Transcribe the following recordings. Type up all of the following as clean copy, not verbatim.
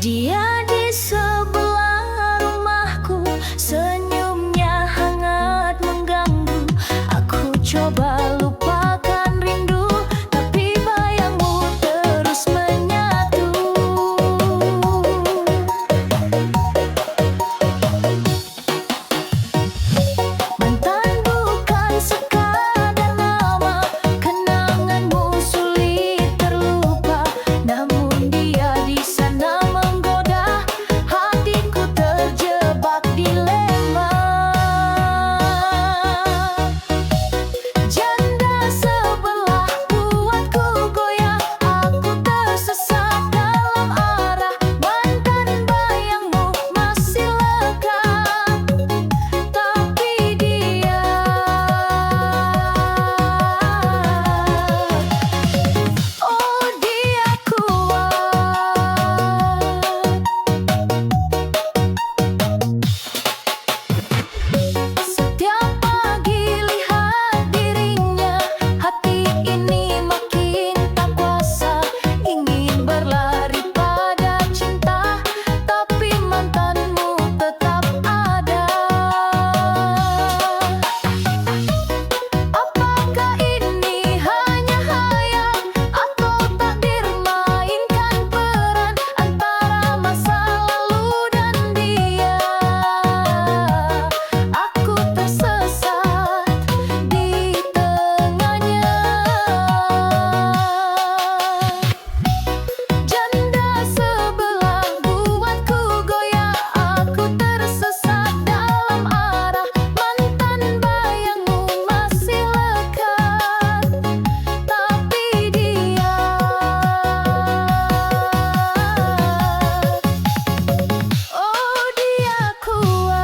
Dia di sebelah rumahku, senyumnya hangat mengganggu. Aku coba lupakan rindu, tapi bayangmu terus menyatu. Mantan bukan sekadar nama, kenanganmu sulit terlupa. Namun dia di sana menggoda, hatiku terjebak dilema. Janda sebelah buatku goyah, aku tersesat dalam arah. Mantan bayangmu masih lekat, tapi dia, oh dia kuat. Setiap pagi lihat dirinya, hati ini makin tak kuasa. Ingin berlari pada cinta, tapi mantanmu tetap ada. Apakah ini hanya hayal, atau takdir mainkan peran antara masa lalu dan dia? Aku tersesat di tengahnya. Janda sebelah buatku goyah, aku tersesat dalam arah. Mantan bayangmu masih lekat, tapi dia, oh dia kuat.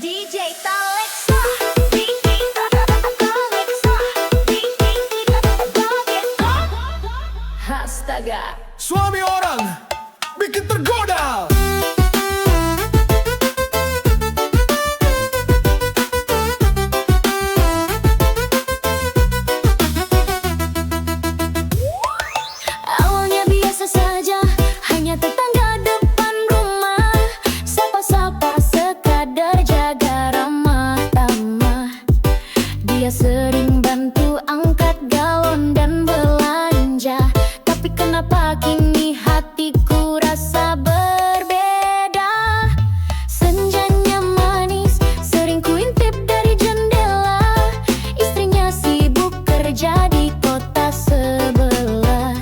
DJ Taleksa, DJ Taleksa, DJ Taleksa. Astaga. Suami orang bikin tergoda. Awalnya biasa saja, hanya tetangga depan rumah. Sapa-sapa sekadar jaga ramah tamah. Dia sering bantu angkat galon dan belanja. Tapi kenapa kini hatiku rasa berbeda? Senjanya manis, sering kuintip dari jendela. Istrinya sibuk kerja di kota sebelah.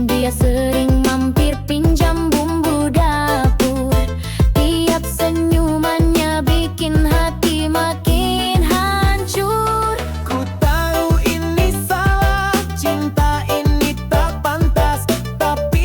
Dia sering mampir pinjam bumbu dapur. Tiap senyumannya bikin hati makin hancur. Ku tahu ini salah, cinta ini tak pantas, tapi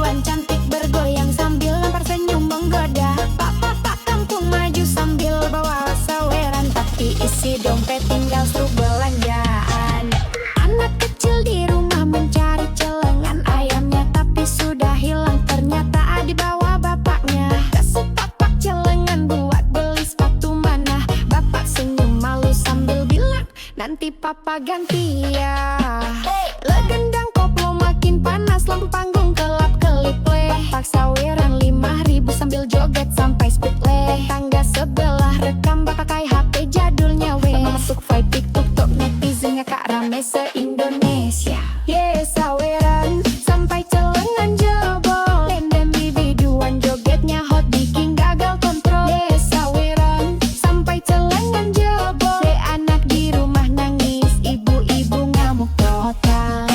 biduan cantik bergoyang sambil lempar senyum menggoda. Pak kampung maju sambil bawa saweran, tapi isi dompet tinggal struk belanjaan. Anak kecil di rumah mencari celengan ayamnya, tapi sudah hilang ternyata dibawa bapaknya. Kasih tapak celengan buat beli sepatu mana. Bapak senyum malu sambil bilang, nanti papa ganti ya. Legendang koplo makin panas, lampu panggung kelap-kelip le. Bapak saweran 5.000 sambil joget sampai speed le. Tangga sebelah rekam bapak pakai HP jadulnya we. Masuk fight TikTok top netizennya kak rame se-Indonesia. Yeah saweran sampai celengan jebol. Demi biduan jogetnya hot bikin gagal kontrol. Yeah saweran sampai celengan jebol. Le anak di rumah nangis, ibu-ibu ngamuk total.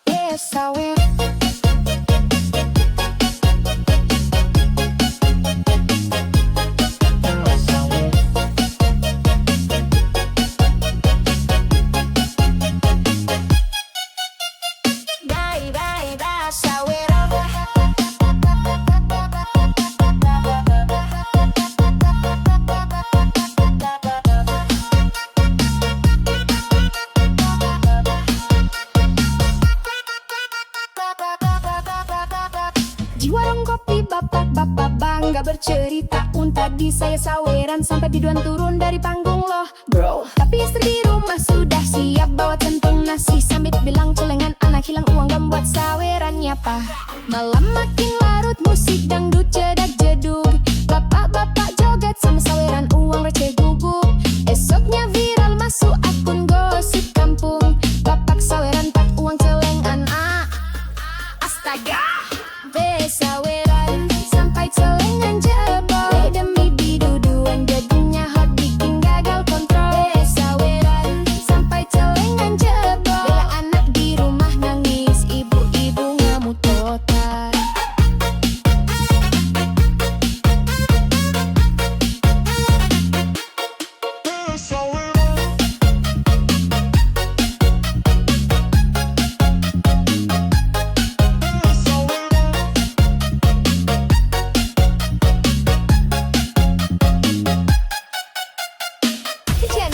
Yeah saweran. Di warung kopi bapak-bapak bangga bercerita, tadi saya saweran sampai biduan turun dari panggung loh bro. Tapi istri di rumah sudah siap bawa centong nasi sambil bilang celengan anak hilang uang gak buat sawerannya pak. Malam makin larut musik dangdut cedak jedug. Bapak-bapak joget sama saweran uang receh gugup. Esoknya viral masuk akun gosip kampung. Bapak saweran tak uang celengan astaga. Saweran sampai celengan jebol. Demi biduan jadinya hot bikin gagal kontrol. Saweran sampai celengan jebol. Bela anak di rumah nangis, ibu-ibu ngamuk total.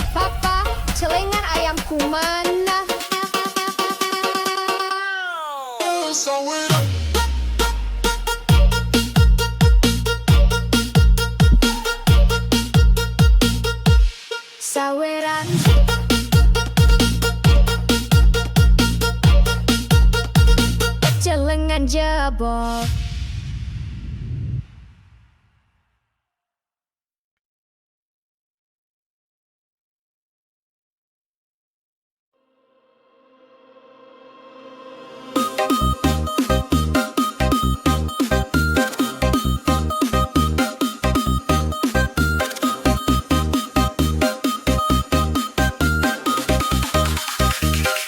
Papa, celengan ayamku mana? Saweran celengan jebol.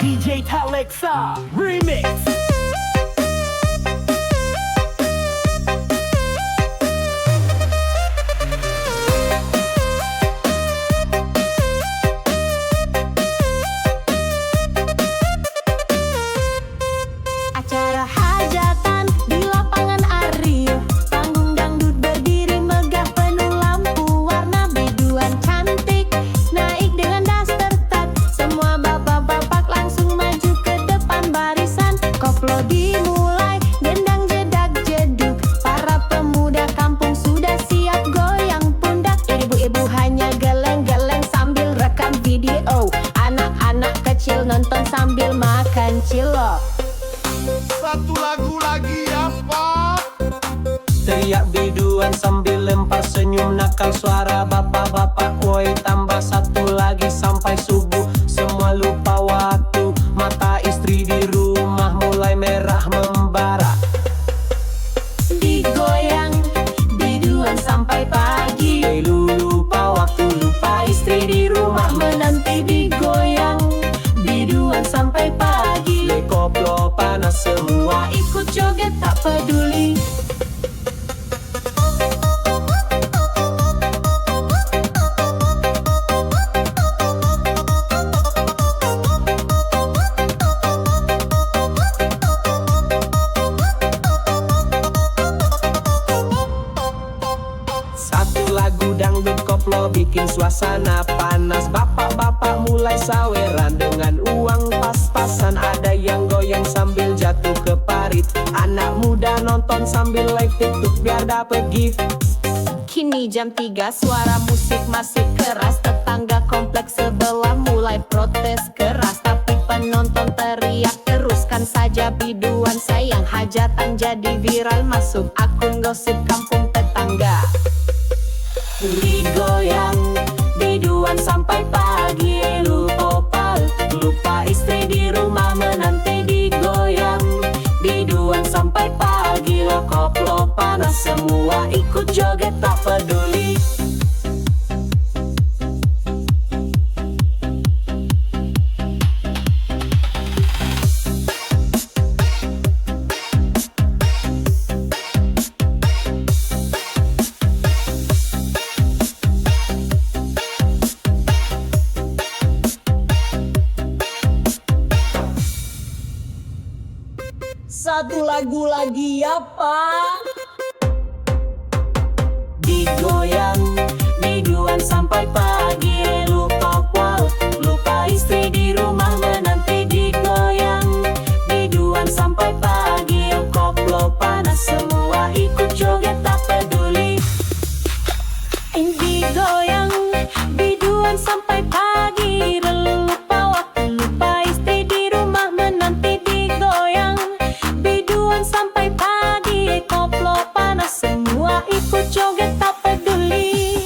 DJ Talexa Remix. Acara hajatan di lapangan Arif, panggung dangdut berdiri megah penuh lampu warna biduan cantik naik dengan daster tat. Semua bapak-bapak langsung maju ke depan barisan. Koplo dimulai, gendang jedak jeduk. Para pemuda kampung sudah siap goyang pundak. Ibu-ibu hanya geleng-geleng sambil rekam video. Anak-anak kecil nonton sambil makan cilok. Satu lagu lagi ya Pak. Teriak biduan sambil lempar senyum nakal. Suara bapak-bapak woi tambah satu lagi sampai subuh. Semua lupa waktu, mata istri di rumah mulai merah membara. Digoyang biduan sampai pagi. Lupa waktu, lupa istri di rumah Menanti digoyang biduan sampai pagi. koplo panas semua Ikut joget tak peduli. foto bikin suasana panas. Bapak-bapak mulai saweran dengan uang pas-pasan. Ada yang goyang sambil jatuh ke parit. Anak muda nonton sambil live TikTok biar dapet gift. Kini jam 3 suara musik masih keras. Tetangga kompleks sebelah mulai protes keras. Tapi penonton teriak teruskan saja biduan sayang. Hajatan jadi viral masuk akun gosip kampung tetangga. Digoyang biduan sampai pagi. Lupa istri di rumah menanti. Digoyang biduan sampai pagi. Koplo panas semua ikut joget tak peduli. Satu lagu lagi ya Pak. Digoyang biduan sampai pagi. Lupa istri di rumah menanti. Digoyang biduan sampai pagi. Koplo panas semua ikut joget tak peduli. Digoyang biduan sampai pagi. Lupa waktu, lupa istri di rumah menanti. Digoyang biduan sampai pagi. Koplo panas semua ikut joget tak peduli.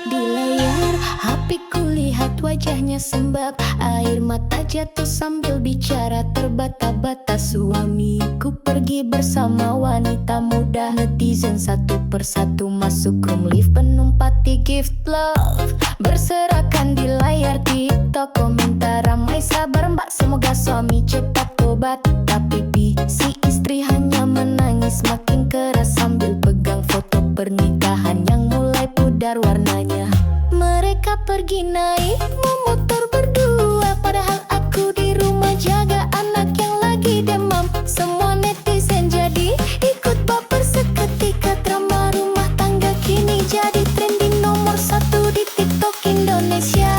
Di layar HP ku lihat wajahnya sembab. Air mata jatuh sambil bicara terbata-bata. Suamiku pergi bersama wanita muda. Netizen satu persatu masuk room lift penuh pati gift love. Berserakan di layar TikTok. Komentar ramai sabar mbak semoga suami cepat tobat. Tapi si istri hanya menangis makin keras sambil pegang foto pernikahan yang mulai pudar warnanya. Mereka pergi naik motor berdua. Padahal aku di rumah jaga anak yang lagi demam. Semua netizen jadi ikut baper seketika. Drama rumah tangga kini jadi trending nomor 1 di TikTok Indonesia.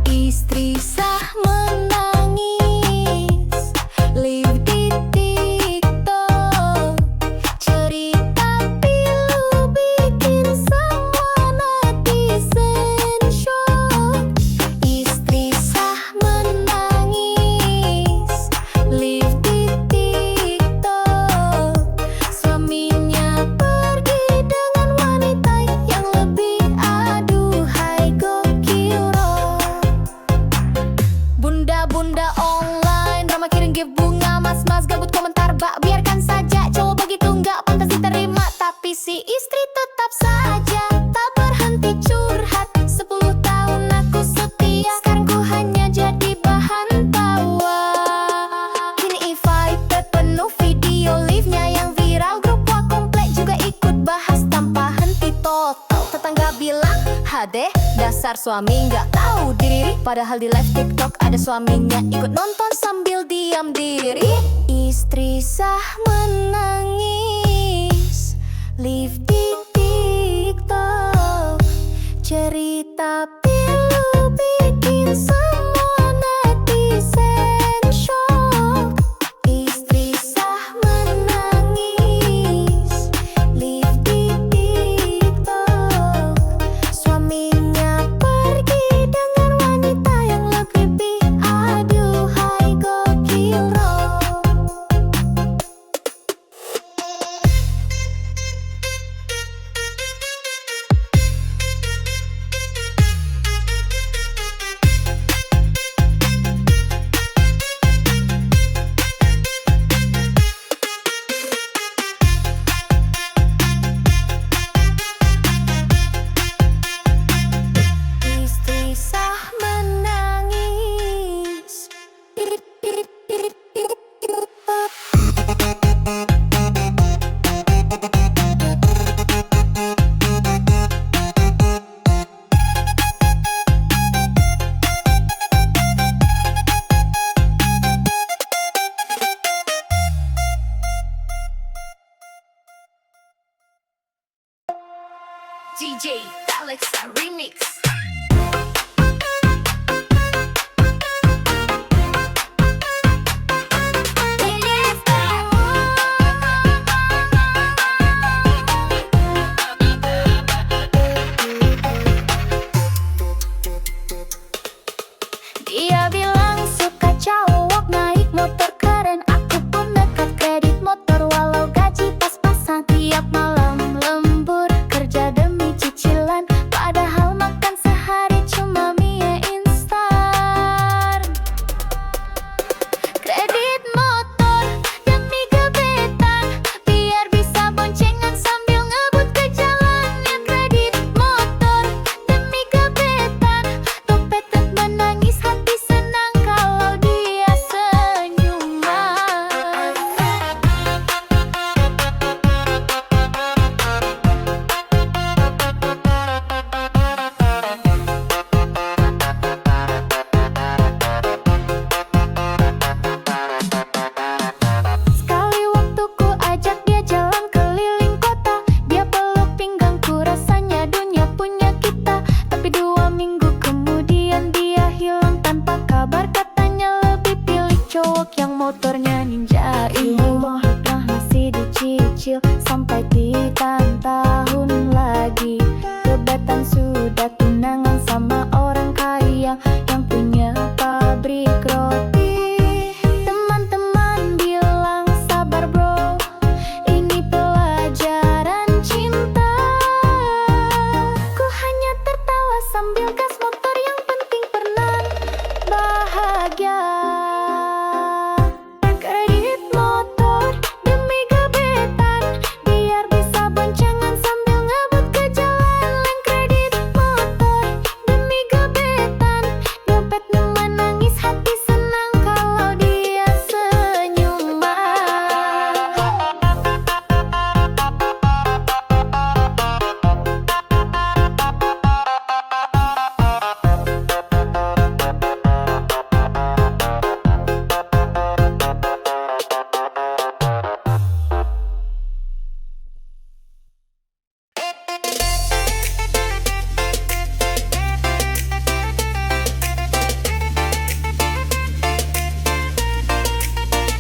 Istri sah menangis live di TikTok. Cerita pilu bikin semua netizen shock. Istri sah menangis live di TikTok. Suaminya pergi dengan wanita yang lebih. Aduhai gokil roh. Bunda-bunda online drama kirim gift bunga. Mas-mas gabut komentar bak biarkan saja. Cowok begitu nggak pantas diterima. Tapi si istri tetap saja tak berhenti curhat. 10 tahun aku setia, sekarang ku hanya jadi bahan tawa. Kini FYP penuh video live-nya yang viral. Grup wah komplek juga ikut bahas tanpa henti total. Tetangga bilang HD dasar suami nggak tahu diri. Padahal di live TikTok ada suaminya ikut nonton sambil diam diri. Istri sah menangis live di TikTok. Cerita pilu bikin semua netizen shock. Istri sah menangis live di TikTok. Suaminya pergi dengan wanita yang lebih. Aduhai gokil roh. DJ Alexa Remix. Dia bilang suka cowok naik motor keren. Aku pun nekat kredit motor walau gaji pas-pasan. Tiap malam lembur kerja demi cicilan, padahal makan sehari cuma mie instan. Kredit motor demi gebetan, biar bisa boncengan sambil ngebut ke jalan. Ya kredit motor demi gebetan, dompet menangis hati senang kalau dia senyuman. Sekali waktu ku ajak dia jalan keliling kota, dia peluk pinggangku rasanya dunia punya kita. Tapi 2 minggu kemudian dia hilang tanpa kabar, katanya lebih pilih cowok yang motornya ninja. Rumah udah masih dicicil sampai 3 tahun lagi. Gebetan sudah tunangan sama orang kaya yang punya pabrik roti. Teman-teman bilang sabar bro, ini pelajaran cinta. Ku hanya tertawa sambil gas motor, yang penting pernah bahagia. Kredit motor demi gebetan, biar bisa boncengan sambil ngebut ke jalan. Leng kredit motor demi gebetan, dompetnya menangis hati senang kalau dia senyuman.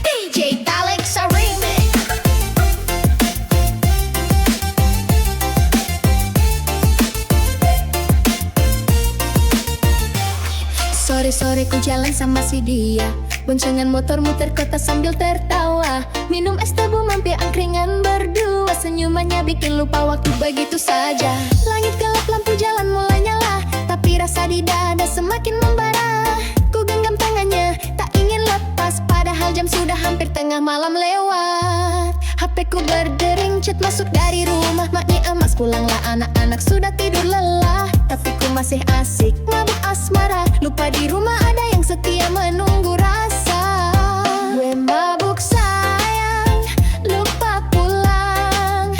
DJ Alexa Remix. Sore-sore ku jalan sama si dia, boncengan motor muter kota sambil tertawa. Minum es tebu mampir angkringan berdua, senyumannya bikin lupa waktu begitu saja. Langit gelap lampu jalan mulai nyala, tapi rasa di dada semakin membara. Ku genggam tangannya tak ingin lepas, padahal jam sudah hampir tengah malam lewat. HP ku berdering, chat masuk dari rumah. Maknya emas pulanglah, anak-anak sudah tidur lelah. Tapi ku masih asik mabuk asmara, lupa di rumah ada yang setia menunggu rasa. Gue mabuk sayang, lupa pulang,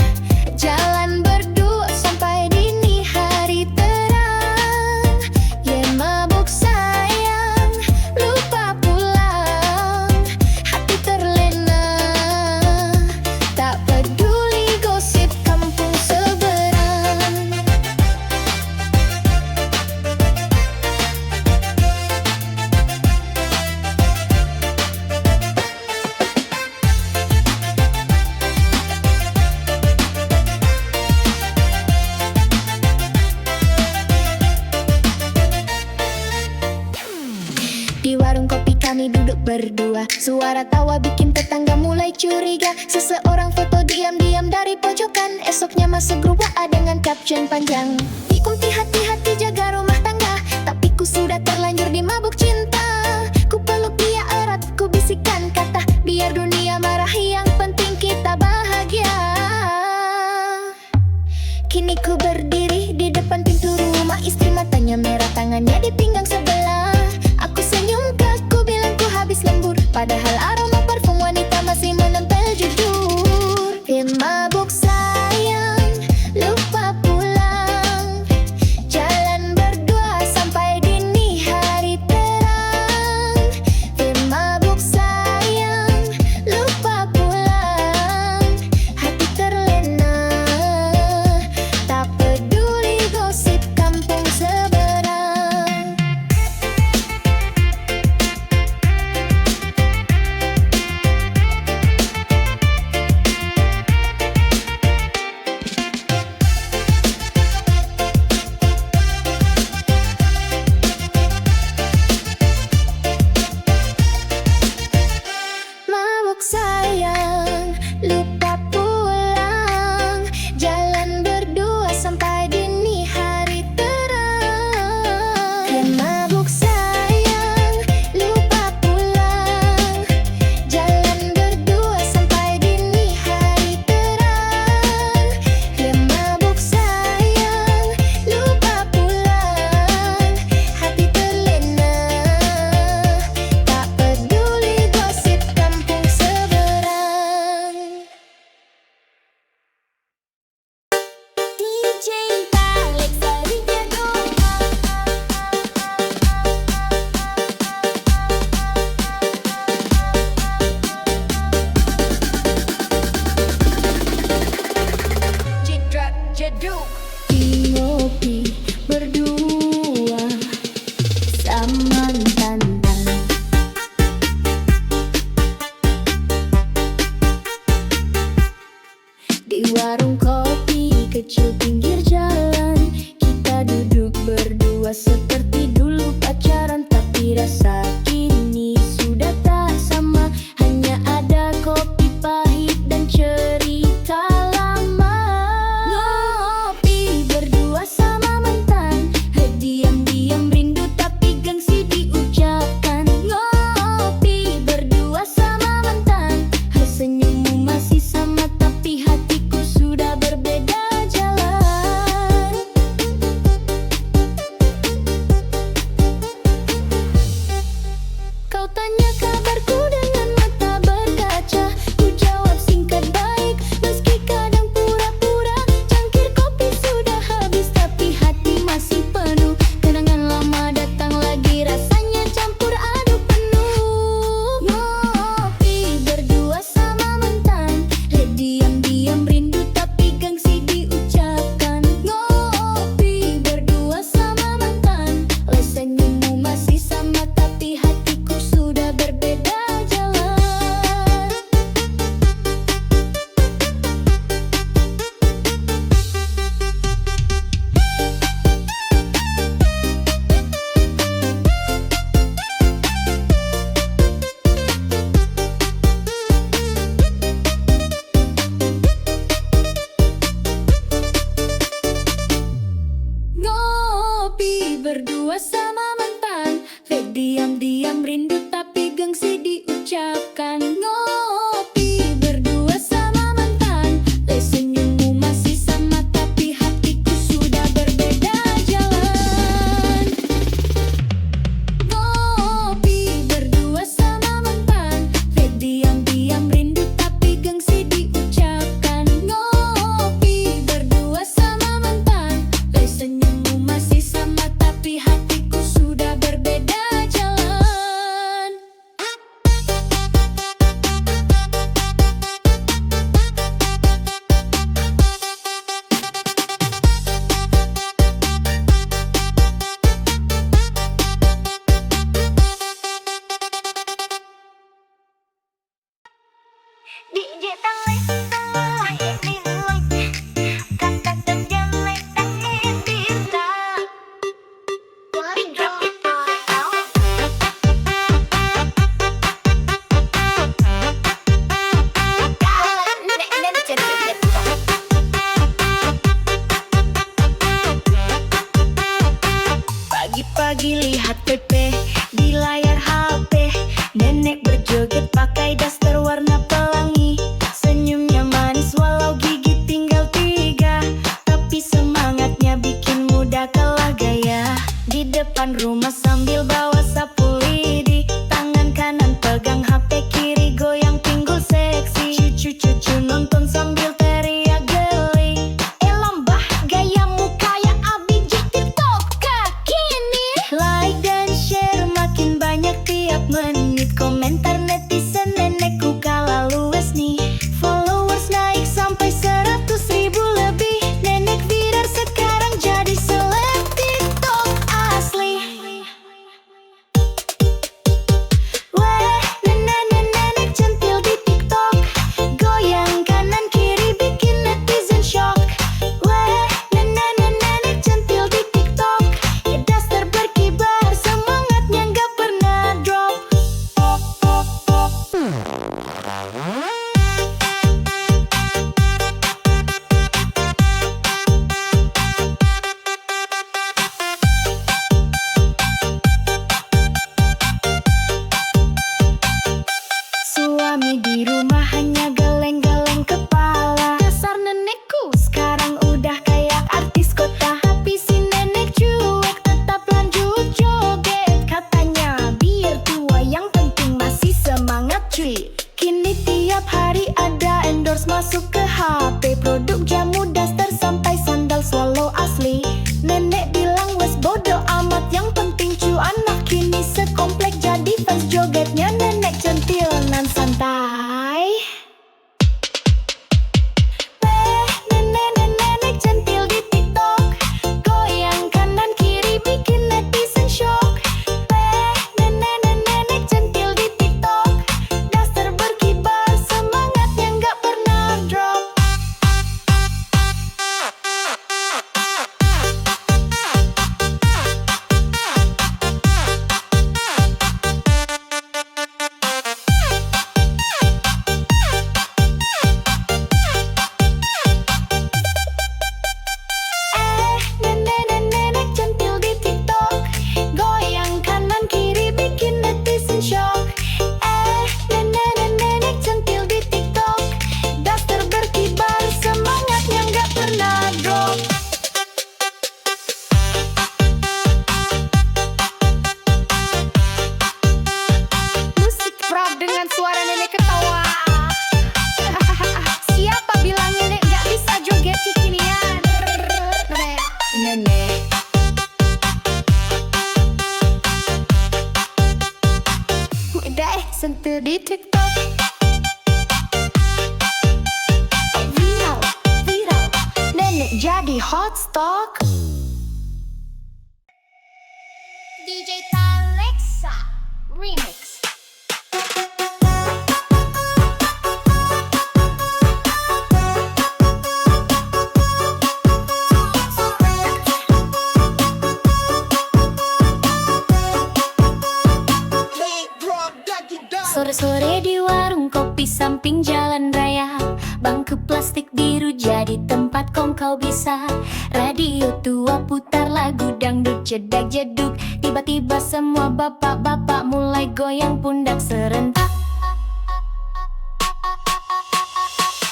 jalan berdua sampai dini hari terang. Gue mabuk sayang, lupa pulang, hati terlena, tak peduli gosip kampung seberang. Di warung kopi kami duduk berdua, suara tawa bikin tetangga mulai curiga. Seseorang foto diam-diam dari pojokan, esoknya masuk grup WA dengan caption panjang. Dikunti hati-hati jaga rumah tangga, tapi ku sudah terlanjur dimabuk cinta. Ku peluk dia erat, ku bisikan kata, biar dunia marah yang penting kita bahagia. Kini ku berdiri di depan pintu rumah, istri matanya merah, tangannya di pinggang sebelah. Aku senyum ke, ku bilang ku habis lembur, padahal aroma parfum wanita masih menempel jujur. Mabuk sayang, lupa pulang, jalan berdua sampai dini hari terang. Mabuk sayang, lupa pulang, hati terlena, tak peduli DJ Talek Sarinya dong. Citra Jeduk. Ngopi berdua sama mantan. Di warung kopi kecil pinggir jalan, kita duduk berdua seperti dulu pacaran. Tapi rasa kini sudah tak sama, hanya ada kopi pahit dan cerita lama. Ngopi berdua sama mantan, diam-diam rindu tapi gengsi diucapkan. Ngopi berdua sama mantan, senyummu masih sama tapi hatiku sudah berbeda jalan. Kau tanya kabarku dengan mata berkaca, ku jawab singkat baik meski kadang pura-pura. Cangkir kopi sudah habis tapi hati masih penuh. Kenangan lama datang lagi, rasanya campur aduk penuh. Ngopi berdua sama mantan, diam-diam rindu tapi gengsi diucapkan. Ngopi berdua sama mantan, senyummu masih sama tapi hatiku sudah berbeda jalan. Ngopi berdua sama mantan, diam-diam rindu tapi gengsi diucapkan. Ngopi berdua sama mantan, senyummu masih sama tapi hatiku sudah berbeda jalan. Ngopi berdua sama mantan, diam-diam rindu tapi gengsi diucapkan. Ngopi berdua sama mantan, senyummu masih sama tapi hatiku sudah berbeda jalan. DJ Talek kakak terjelek tak cinta. Pagi-pagi lihat PP di layar HP, nenek berjoget pakai daster warna pelangi. Senyumnya manis walau gigi tinggal 3, tapi semangatnya bikin muda kalah gaya. Di depan rumah sambil bawa sapu lidi, tangan kanan pegang HP, kiri goyang pinggul seksi. Cucu-cucu nonton sambil teriak geli, lambah gayamu kayak ABG TikTok kini. Like dan share makin banyak tiap menit, komentar netizen nenekku kalah luas nih. Followers naik sampai 100.000 lebih, nenek viral sekarang jadi seleb TikTok asli. Weh, nenek centil di TikTok, goyang kanan kiri bikin netizen shock. Weh, nenek centil di TikTok, daster berkibar semangatnya nggak pernah drop. Suami di rumah hanya geleng-geleng kepala. Dasar nenekku sekarang udah kayak artis kota, tapi si nenek cuek tetap lanjut joget. Katanya biar tua yang penting masih semangat cuy. Kini tiap hari ada endorse masuk ke HP, produk jamu daster sampai sandal swallow di TikTok. Viral, viral, nenek jadi hot stock. DJ Alexa Remix. Sore-sore di warung kopi samping jalan raya, bangku plastik biru jadi tempat kongkau bisa. Radio tua putar lagu dangdut jedak-jeduk. Tiba-tiba semua bapak-bapak mulai goyang pundak serentak.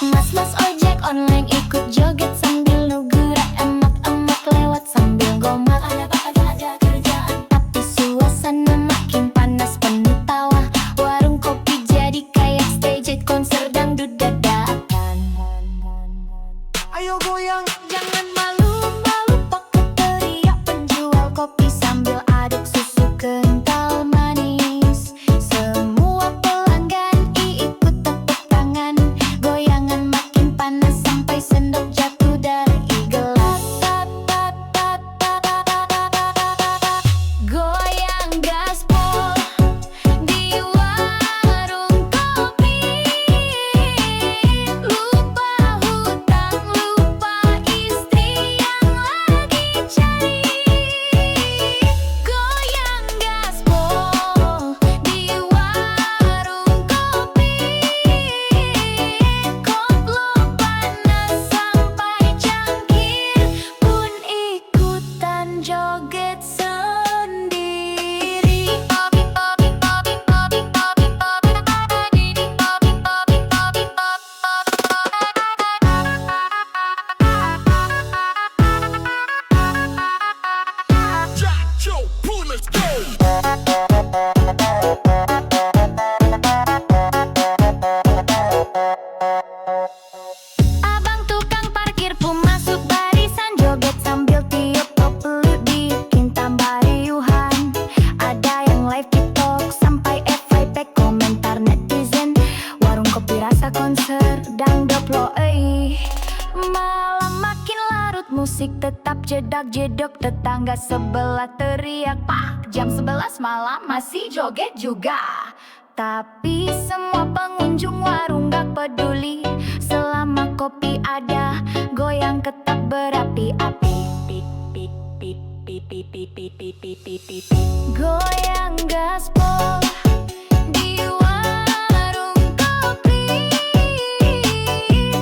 Mas-mas ojek online ikut joget sambil nugura, emak-emak lewat sambil gomak. Ada kerjaan, tapi suasana makin panas penuh tawa. Warung kopi jadi kayak stage konser dangdut dadakan. Ayo goyang, Jangan malu-malu pakai teriak penjual kopi sambil aduk susu kental manis. Semua pelanggan ikut tepuk tangan. Goyangan makin panas sampai sendok jatuh dari gelas. Goyang gaspol di warung kopi. Lupa hutang, lupa istri yang lagi cari. Goyang gaspol di warung kopi. Koplo panas sampai cangkir pun ikutan joget sendiri. Abang tukang parkir pun masuk barisan, joget sambil tiup kopelu bikin tambah riuhan. Ada yang live TikTok sampai FYP komentar netizen. Warung kopi rasa konser dangdut lo Malam makin larut musik tetap jedak-jedok. Tetangga sebelah teriak, "Pak, jam 11 malam masih joget juga." Tapi semua pengunjung warung gak peduli. Selama kopi ada, goyang tetap berapi-api. Goyang gaspol di warung kopi.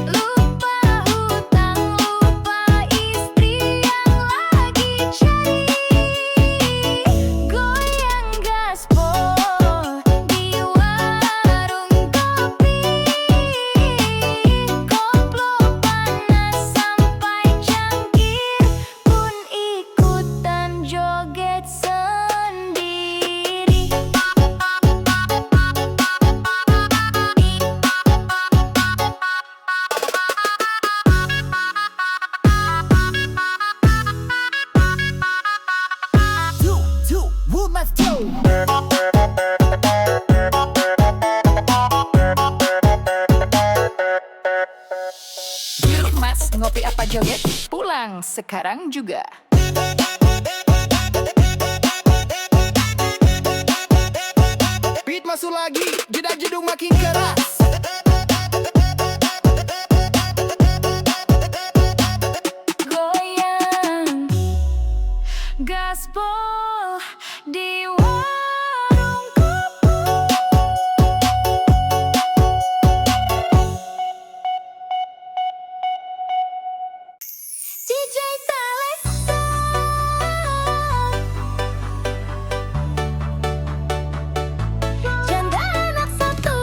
Lupa hutang, lupa istri yang lagi cari. Goyang gaspol di warung kopi. Koplo panas sampai cangkir pun ikutan joget sendiri. Yuk mas, ngopi apa joget? Pulang sekarang juga. beat masuk lagi, jedak-jeduk makin keras. Goyang gaspol di warung kopi. DJ Alexa. Janda anak satu.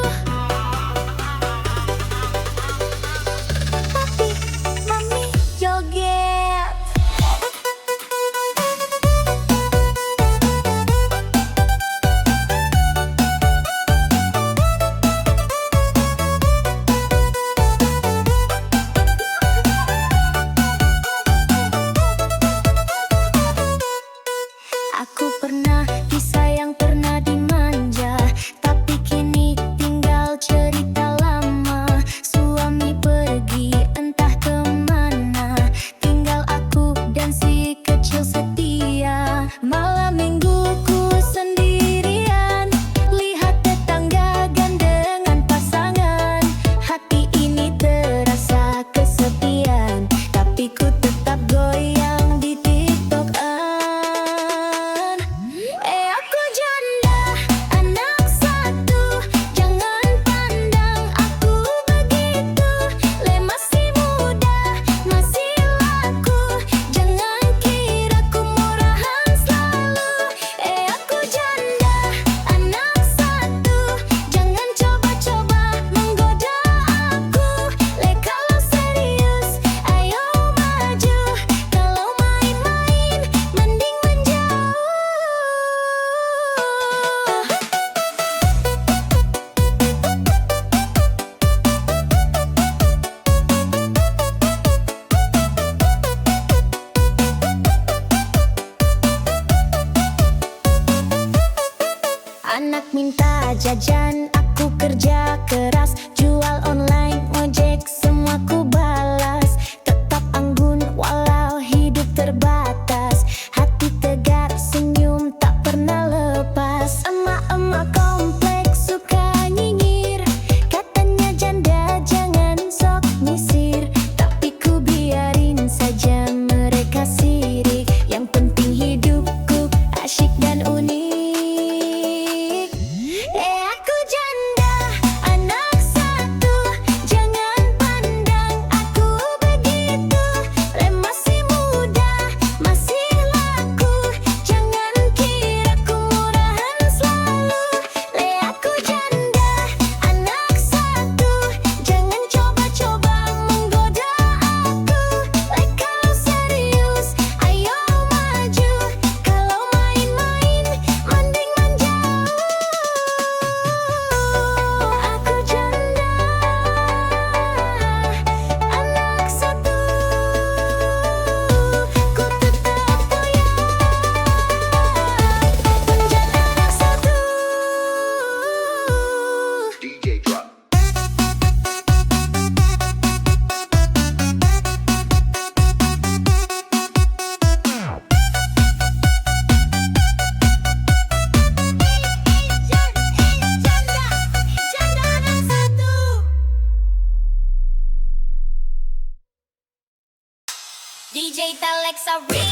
DJ Telexa Remix.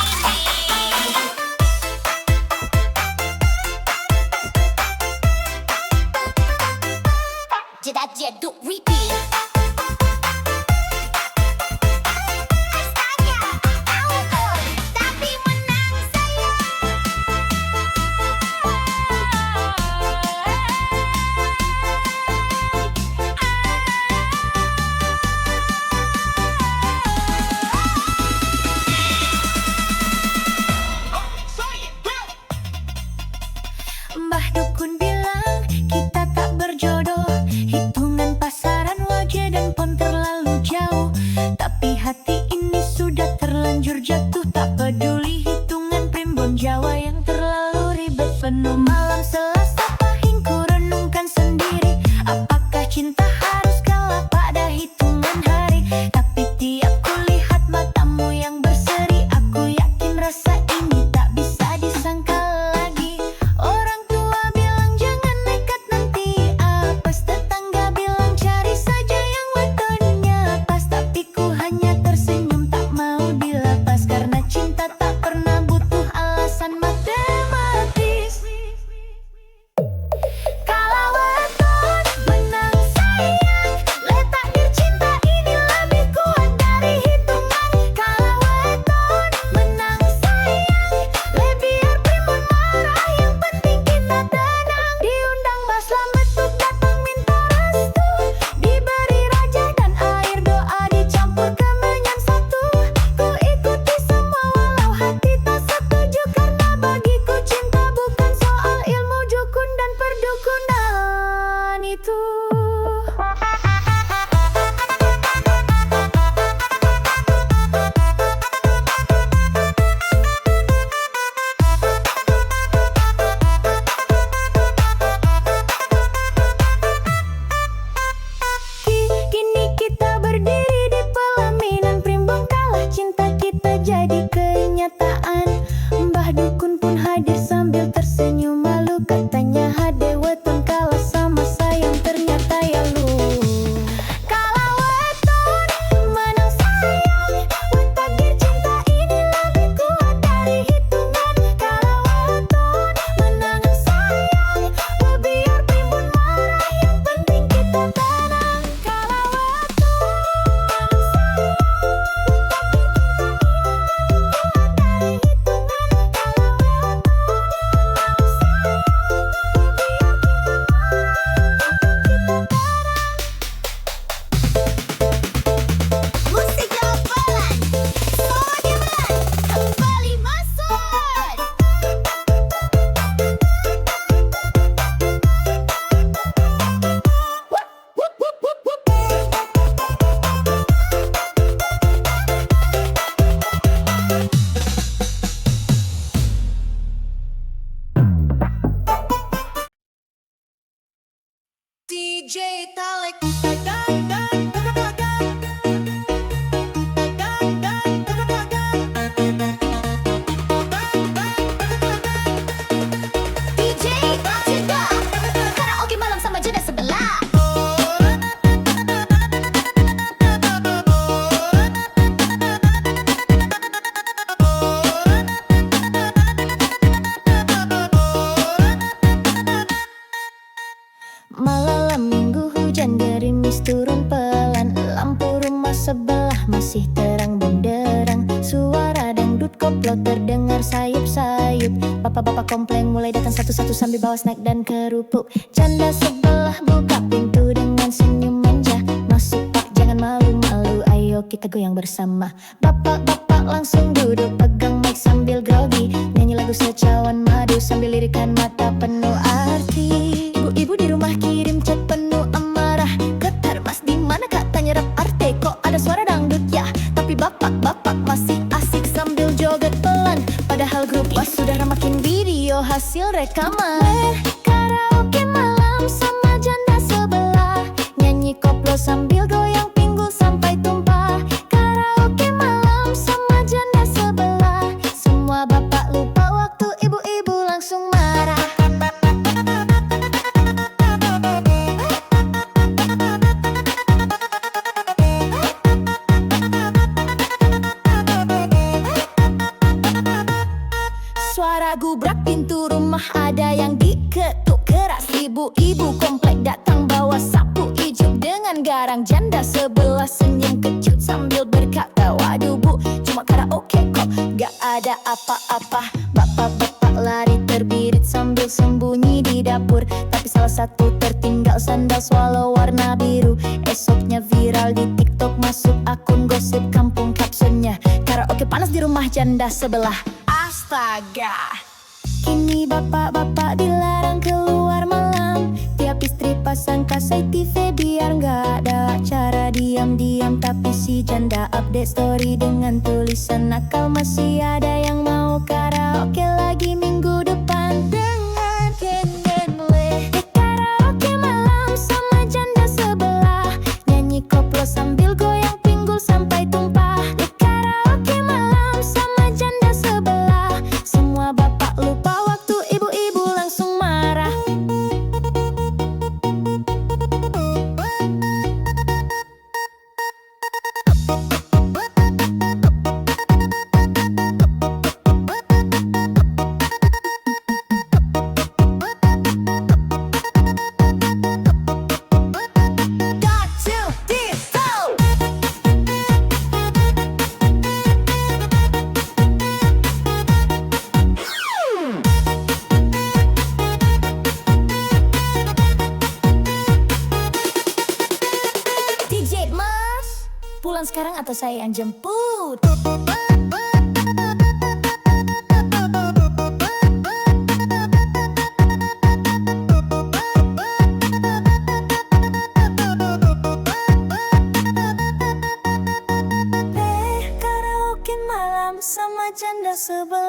Jedat jeduk repeat. Astaga, auto, tapi menang saya. Mbah Dukun bilang kita tak berjodoh. Hitungan pasaran wajah dan pon terlalu jauh. Tapi hati ini sudah terlanjur jatuh. Tak peduli hitungan primbon Jawa yang terlalu ribet. Penuh malam Selasa pahing ku renungkan sendiri. Apakah cinta harus kalah pada hitungan hari? Tapi tiap ku lihat matamu yang berseri, aku yakin rasa ini tak bisa disangkal lagi. Orang tua bilang jangan nekat nanti apes. Tetangga bilang cari saja yang wetonnya pas. Tapi ku hanya tersenyum tak mau dilepas. Karena cinta tak pernah butuh alasan matematis. Kalau weton menang sayang, letakdir cinta ini lebih kuat dari hitungan. Kalau weton menang sayang, biar primbon marah, yang penting kita tenang. Diundang Mbah Slamet untuk datang minta restu. Diberi raja dan air doa dicampur kemenyan satu. Ku ikuti semua walau hati tak setuju. Karena bagiku cinta bukan soal ilmu dukun dan perdukunan itu. Kini kita berdiri di pelaminan primbon kalah, cinta kita jadi kenyataan. Mbah Dukun pun hadir sambil tersenyum malu. Katanya hade weton kalah sama sayang, ternyata ya lu. Kalau weton menang sayang, letakdir cinta ini lebih kuat dari hitungan. Kalau weton menang sayang, biar primbon marah, yang penting kita tenang. Kalau weton musik gamelan, Sodeman kembali masuk. DJ Talek. DJ Jeda, karaoke malam sama Jeda sebelah. Malam minggu hujan gerimis turun pelan. Lampu rumah sebelah masih terang benderang. Suara dangdut koplo terdengar sayup-sayup. Bapak-bapak kompleng mulai datang satu-satu sambil bawa snack dan kerupuk. Janda sebelah buka pintu dengan senyum manja. Masuk pak, jangan malu-malu, ayo kita goyang bersama. Bapak-bapak langsung duduk pegang mic sambil grogi. Nyanyi lagu secawan madu sambil lirikan mata penuh arti. Ibu-ibu di rumah kirim chat penuh amarah. Getar mas di mana kak, tanya rap arte. Kok ada suara dangdut ya? Tapi bapak-bapak masih asik sambil joget pelan. Padahal grup was sudah ramakin video hasil rekaman. Karaoke malam sama janda sebelah. Nyanyi koplo sambil goyang pinggul sampai tumpah. Karaoke malam sama janda sebelah. Semua bapak lupa waktu, ibu-ibu langsung marah. Suara gubrak pintu rumah ada yang diketuk keras. Ibu-ibu komplek datang bawa sapu ijuk dengan garang. Janda sebelah senyum kecut sambil berkata, waduh bu, cuma karaoke kok, gak ada apa-apa. Bapak-bapak lari terbirit sambil sembunyi di dapur. Tapi salah satu tertinggal sandal swallow warna biru. Esoknya viral di TikTok, masuk akun gosip kampung, kapsunnya karaoke panas di rumah janda sebelah. Astaga, kini bapak-bapak dilarang keluar malam. Tiap istri pasang kasih TV biar gak ada acara diam-diam. Tapi si janda update story dengan tulisan nakal, masih ada yang mau karaoke lagi minggu depan. Dengan Kenenle di karaoke malam sama janda sebelah, nyanyi koplo sambil goyang pinggul sampai tumpah. Di karaoke malam sama janda sebelah, semua bapak lupa waktu, ibu-ibu langsung marah. Got to disco. DJ Mas, pulang sekarang atau saya yang jemput? Karaoke malam sama janda sebelah.